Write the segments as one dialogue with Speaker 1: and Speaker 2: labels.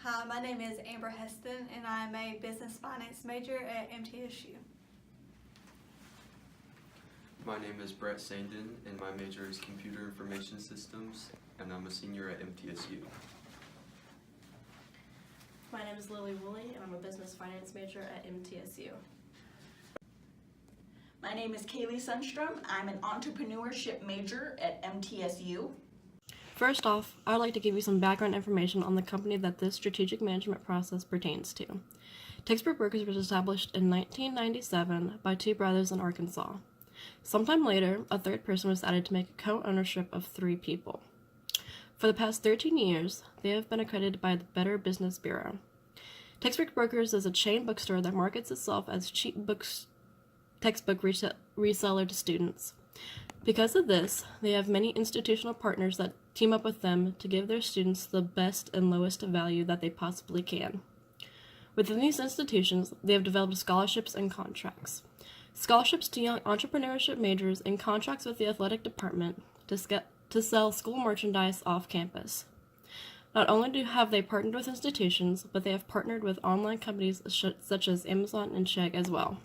Speaker 1: Hi, my name is Amber Heston and I'm a business finance major at MTSU.
Speaker 2: My name is Brett Sandin and my major is Computer Information Systems and I'm a senior at MTSU.
Speaker 3: My name is Lily Woolley and I'm a business finance major at MTSU.
Speaker 4: My name is Kaylee Sundstrom. I'm an entrepreneurship major at MTSU.
Speaker 3: First off, I would like to give you some background information on the company that this strategic management process pertains to. Textbook Brokers was established in 1997 by two brothers in Arkansas. Sometime later, a third person was added to make a co-ownership of 3 people. For the past 13 years, they have been accredited by the Better Business Bureau. Textbook Brokers is a chain bookstore that markets itself as cheap textbook reseller to students. Because of this, they have many institutional partners that team up with them to give their students the best and lowest value that they possibly can. Within these institutions, they have developed scholarships and contracts. Scholarships to young entrepreneurship majors and contracts with the athletic department to sell school merchandise off campus. Not only have they partnered with institutions, but they have partnered with online companies such as Amazon and Chegg as well.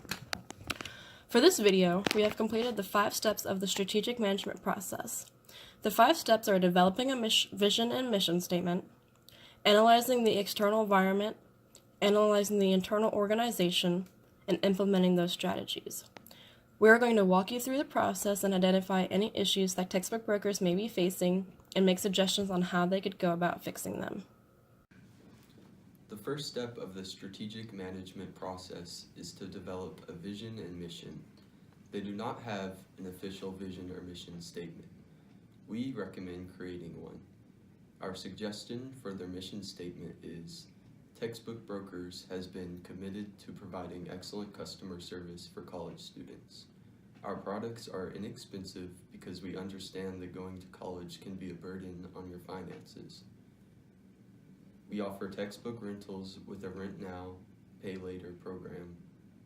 Speaker 3: For this video, we have completed the 5 steps of the strategic management process. The 5 steps are developing a vision and mission statement, analyzing the external environment, analyzing the internal organization, and implementing those strategies. We are going to walk you through the process and identify any issues that textbook brokers may be facing and make suggestions on how they could go about fixing them.
Speaker 2: The first step of the strategic management process is to develop a vision and mission. They do not have an official vision or mission statement. We recommend creating one. Our suggestion for their mission statement is, Textbook Brokers has been committed to providing excellent customer service for college students. Our products are inexpensive because we understand that going to college can be a burden on your finances. We offer textbook rentals with a rent now, pay later program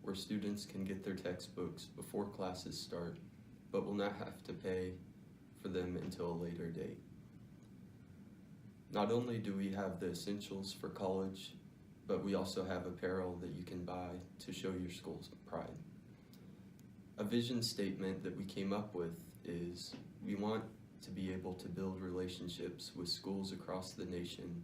Speaker 2: where students can get their textbooks before classes start, but will not have to pay for them until a later date. Not only do we have the essentials for college, but we also have apparel that you can buy to show your school's pride. A vision statement that we came up with is we want to be able to build relationships with schools across the nation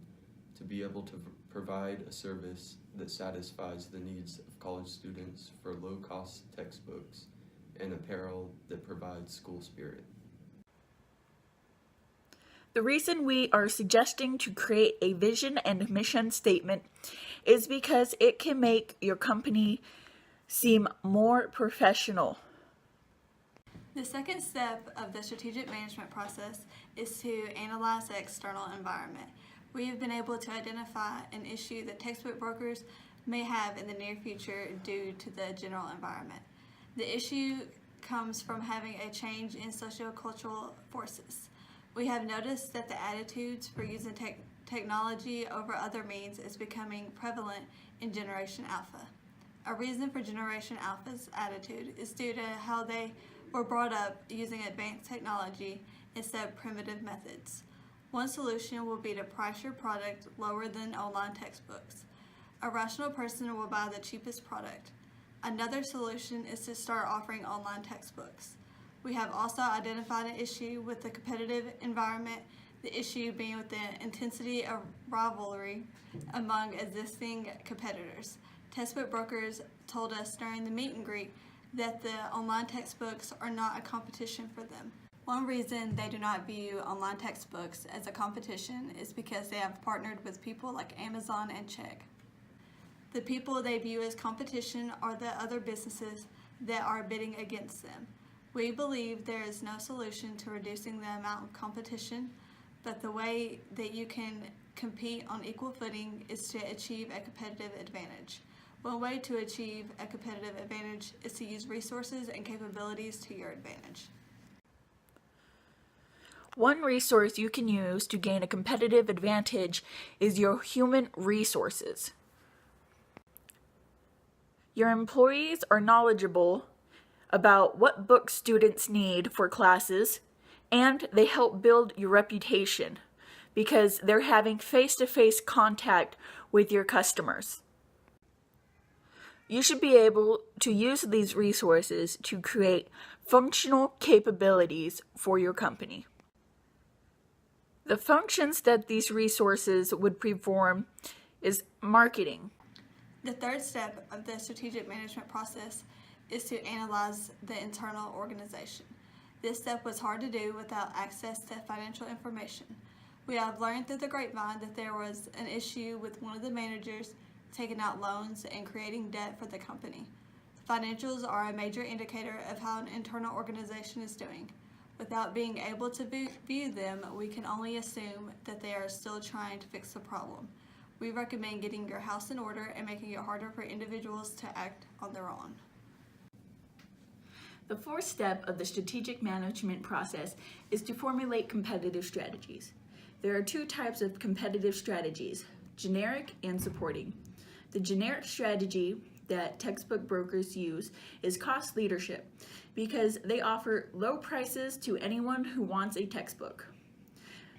Speaker 2: to be able to provide a service that satisfies the needs of college students for low-cost textbooks and apparel that provides school spirit.
Speaker 4: The reason we are suggesting to create a vision and mission statement is because it can make your company seem more professional.
Speaker 1: The second step of the strategic management process is to analyze the external environment. We have been able to identify an issue that textbook brokers may have in the near future due to the general environment. The issue comes from having a change in sociocultural forces. We have noticed that the attitudes for using technology over other means is becoming prevalent in Generation Alpha. A reason for Generation Alpha's attitude is due to how they were brought up using advanced technology instead of primitive methods. One solution will be to price your product lower than online textbooks. A rational person will buy the cheapest product. Another solution is to start offering online textbooks. We have also identified an issue with the competitive environment, the issue being with the intensity of rivalry among existing competitors. Textbook brokers told us during the meet and greet that the online textbooks are not a competition for them. One reason they do not view online textbooks as a competition is because they have partnered with people like Amazon and Chegg. The people they view as competition are the other businesses that are bidding against them. We believe there is no solution to reducing the amount of competition, but the way that you can compete on equal footing is to achieve a competitive advantage. One way to achieve a competitive advantage is to use resources and capabilities to your advantage.
Speaker 4: One resource you can use to gain a competitive advantage is your human resources. Your employees are knowledgeable about what books students need for classes, and they help build your reputation because they're having face-to-face contact with your customers. You should be able to use these resources to create functional capabilities for your company. The functions that these resources would perform is marketing.
Speaker 1: The third step of the strategic management process is to analyze the internal organization. This step was hard to do without access to financial information. We have learned through the grapevine that there was an issue with one of the managers taking out loans and creating debt for the company. Financials are a major indicator of how an internal organization is doing. Without being able to view them, we can only assume that they are still trying to fix the problem. We recommend getting your house in order and making it harder for individuals to act on their own.
Speaker 4: The fourth step of the strategic management process is to formulate competitive strategies. There are two types of competitive strategies, generic and supporting. The generic strategy that textbook brokers use is cost leadership because they offer low prices to anyone who wants a textbook.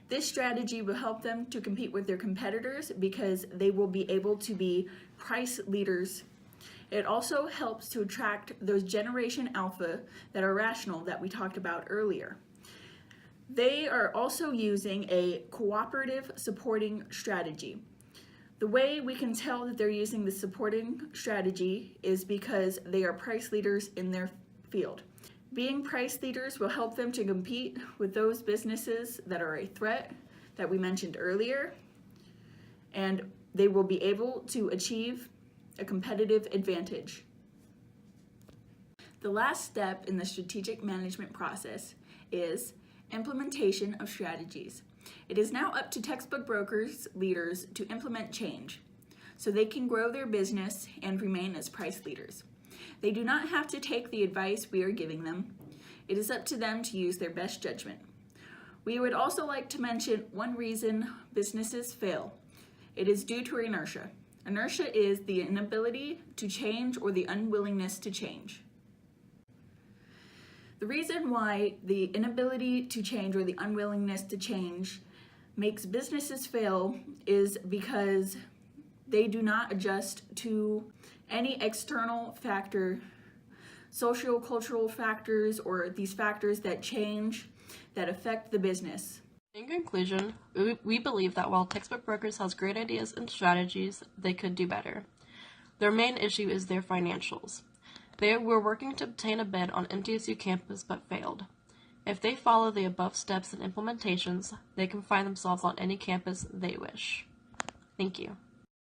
Speaker 4: This strategy will help them to compete with their competitors because they will be able to be price leaders. It also helps to attract those Generation Alpha that are rational that we talked about earlier. They are also using a cooperative supporting strategy. The way we can tell that they're using the supporting strategy is because they are price leaders in their field. Being price leaders will help them to compete with those businesses that are a threat that we mentioned earlier, and they will be able to achieve a competitive advantage. The last step in the strategic management process is implementation of strategies. It is now up to textbook brokers leaders to implement change so they can grow their business and remain as price leaders. They do not have to take the advice we are giving them. It is up to them to use their best judgment. We would also like to mention one reason businesses fail. It is due to inertia. Inertia is the inability to change or the unwillingness to change. The reason why the inability to change or the unwillingness to change makes businesses fail is because they do not adjust to any external factor, socio-cultural factors, or these factors that change, that affect the business.
Speaker 3: In conclusion, we believe that while Textbook Brokers has great ideas and strategies, they could do better. Their main issue is their financials. They were working to obtain a bid on MTSU campus but failed. If they follow the above steps and implementations, they can find themselves on any campus they wish. Thank you.